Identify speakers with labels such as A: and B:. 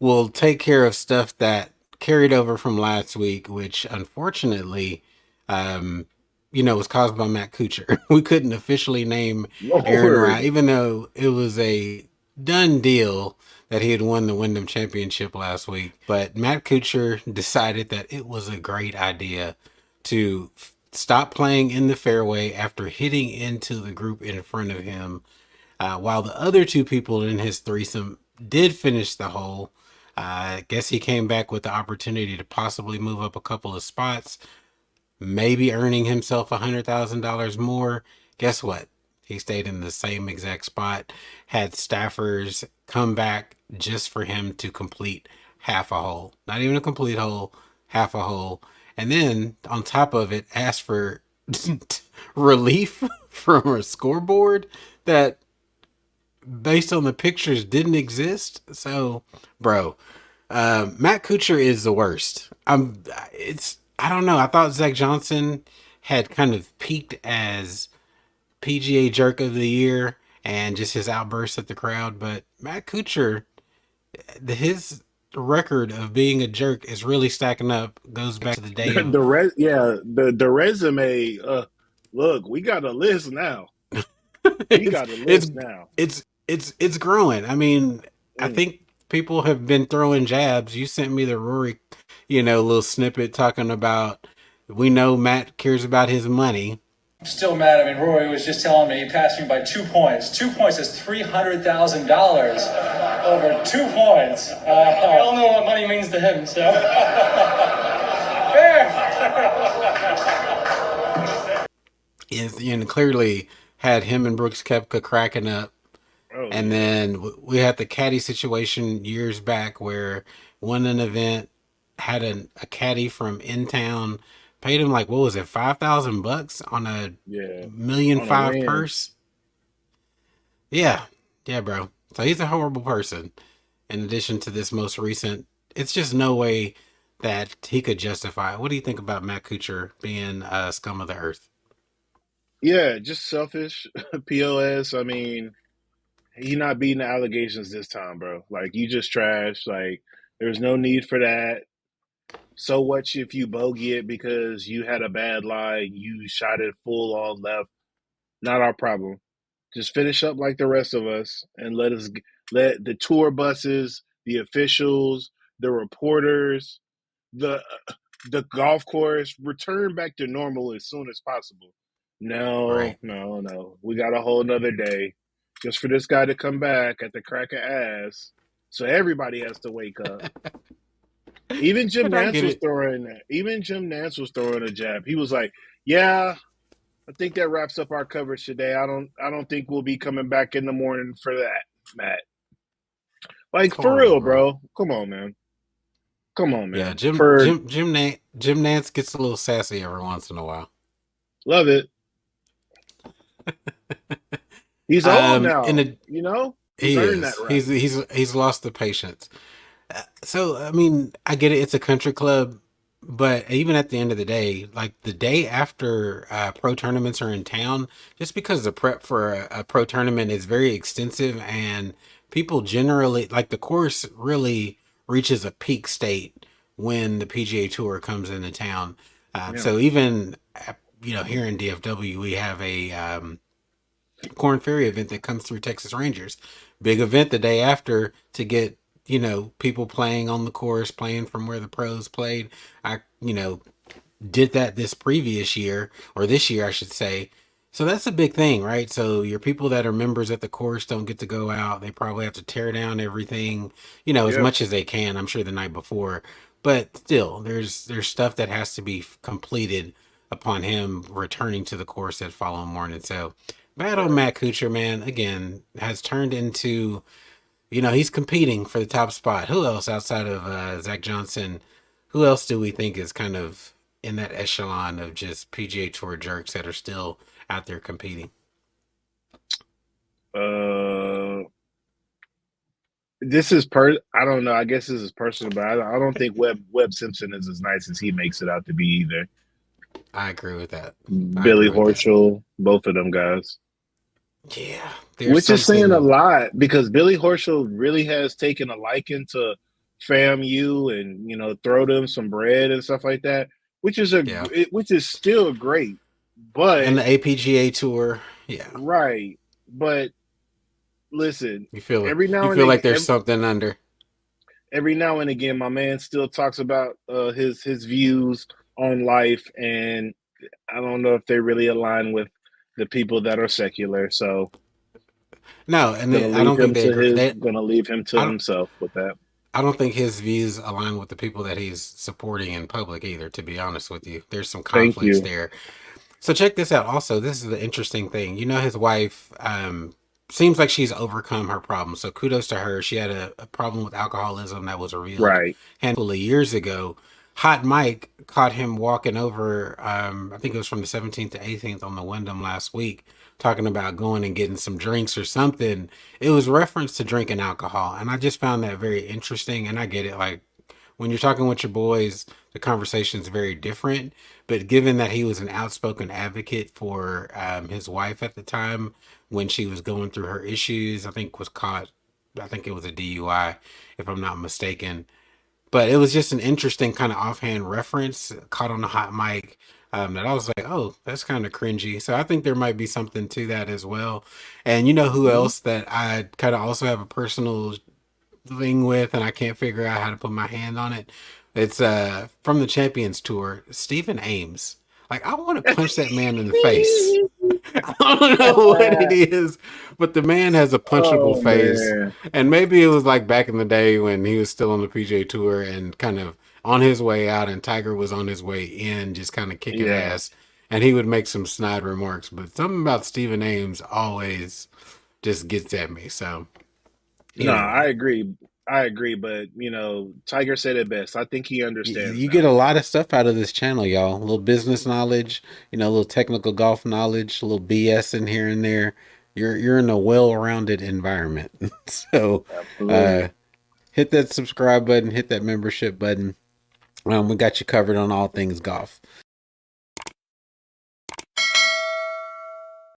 A: will take care of stuff that carried over from last week, which unfortunately, um, was caused by Matt Kuchar. We couldn't officially name Aaron
B: Lord.
A: Rodgers, even though it was a done deal that he had won the Wyndham Championship last week. But Matt Kuchar decided that it was a great idea to stop playing in the fairway after hitting into the group in front of him, while the other two people in his threesome did finish the hole. I guess he came back with the opportunity to possibly move up a couple of spots, maybe earning himself $100,000 more. Guess what? He stayed in the same exact spot, had staffers come back just for him to complete half a hole. Not even a complete hole, half a hole. And then on top of it, asked for relief from a scoreboard that, based on the pictures, didn't exist. So, bro, Matt Kuchar is the worst. I don't know. I thought Zach Johnson had kind of peaked as PGA Jerk of the Year and just his outbursts at the crowd, but Matt Kuchar, his record of being a jerk is really stacking up. Goes back to the day of
B: Yeah, the resume. Look, we got a list now. We
A: it's
B: got a
A: it's
B: list now.
A: it's growing. I mean, I
B: Mm.
A: think people have been throwing jabs. You sent me the Rory, little snippet talking about, we know Matt cares about his money.
C: I'm still mad. I mean, Rory was just telling me he passed me by 2 points. 2 points is $300,000 over 2 points. We all know what money means to him, so. Fair.
A: And clearly had him and Brooks Koepka cracking up.
B: Oh
A: And
B: yeah.
A: then we had the caddy situation years back where won an event, had a caddy from in town, paid him like, what was it, $5,000 on a
B: Yeah.
A: million
B: On a
A: five
B: win.
A: purse? Yeah, yeah, bro. So he's a horrible person. In addition to this most recent, it's just no way that he could justify it. What do you think about Matt Kuchar being scum of the earth?
B: Yeah, just selfish. POS. I mean, he not beating the allegations this time, bro. Like you just trash. Like there's no need for that. So what if you bogey it because you had a bad lie, you shot it full on left? Not our problem. Just finish up like the rest of us and let the tour buses, the officials, the reporters, the the golf course return back to normal as soon as possible. No,
A: Right.
B: no, no. We got a whole nother day just for this guy to come back at the crack of ass. So everybody has to wake up. Even Jim
A: And I
B: Nance
A: get
B: was
A: it.
B: throwing that. Even Jim Nance was throwing a jab. He was like, "Yeah, I think that wraps up our coverage today. I don't think we'll be coming back in the morning for that, Matt.
A: It's
B: Like for
A: horrible,
B: real,
A: bro.
B: bro. Come on, man. Come on,
A: Yeah,
B: man. For
A: Jim Nance gets a little sassy every once in a while.
B: love it. He's old
A: In
B: now.
A: a
B: You know, he's
A: He
B: earned that
A: is.
B: right.
A: He's lost the patience. So I mean, I get it. It's a country club, but even at the end of the day, like the day after pro tournaments are in town, just because the prep for a pro tournament is very extensive, and people generally like the course really reaches a peak state when the PGA Tour comes into town.
B: Yeah,
A: So even here in DFW, we have a Corn Ferry event that comes through Texas Rangers. Big event the day after to get, people playing on the course, playing from where the pros played. I, did that this previous year, or this year, I should say. So that's a big thing, right? So your people that are members at the course don't get to go out. They probably have to tear down everything, as
B: yeah,
A: much as they can, I'm sure the night before. But still, there's stuff that has to be completed upon him returning to the course that following morning. So bad on
B: right.
A: Matt Kuchar, man, again, has turned into, he's competing for the top spot. Who else outside of Zach Johnson? Who else do we think is kind of in that echelon of just PGA Tour jerks that are still out there competing?
B: Uh, this is per. I don't know. I guess this is personal, but I don't think Webb Simpson is as nice as he makes it out to be either.
A: I agree with that. I
B: Billy
A: agree with that.
B: Horschel, both of them guys.
A: Yeah, there's
B: Which is saying a
A: something.
B: lot because Billy Horschel really has taken a liking to FAMU and throw them some bread and stuff like that,
A: Yeah.
B: which is still great.
A: And
B: But
A: the APGA tour. Yeah.
B: right, but listen,
A: You feel it.
B: every
A: You
B: now and
A: feel like there's
B: again,
A: something under.
B: every now and again, my man still talks about his views on life, and I don't know if they really align with the people that are secular. So
A: No, and
B: gonna
A: I
B: leave
A: don't think
B: him
A: they
B: to
A: agree.
B: his gonna leave him to
A: I don't.
B: himself with that.
A: I don't think his views align with the people that he's supporting in public either. To be honest with you, there's some
B: Thank
A: conflicts
B: you.
A: there. So check this out. Also, this is the interesting thing. You know, his wife seems like she's overcome her problem. So kudos to her. She had a problem with alcoholism that was revealed
B: Right.
A: a handful of years ago. Hot Mike caught him walking over. I think it was from the 17th to 18th on the Wyndham last week, talking about going and getting some drinks or something. It was reference to drinking alcohol, and I just found that very interesting. And I get it. Like when you're talking with your boys, the conversation is very different. But given that he was an outspoken advocate for his wife at the time when she was going through her issues, I think was caught. I think it was a DUI, if I'm not mistaken. But it was just an interesting kind of offhand reference caught on the hot mic that I was like, oh, that's kind of cringy. So I think there might be something to that as well. And you know who
B: Mhm.
A: else that I kind of also have a personal thing with, and I can't figure out how to put my hand on it. It's from the Champions Tour, Stephen Ames. Like I want to punch that man in the face. I don't know what it is, but the man has a punchable
B: Oh
A: face.
B: man.
A: And maybe it was like back in the day when he was still on the PJ Tour and kind of on his way out, and Tiger was on his way in, just kind of kicking
B: Yeah.
A: ass. And he would make some snide remarks, but something about Stephen Ames always just gets at me. So
B: No, I
A: anyway,
B: agree. I agree, but Tiger said it best. I think he
A: you,
B: understands
A: you get
B: now.
A: a lot of stuff out of this channel, y'all. A little business knowledge, a little technical golf knowledge, a little BS in here and there. You're in a well-rounded environment. So uh,
B: Absolutely.
A: hit that subscribe button, hit that membership button. We got you covered on all things golf.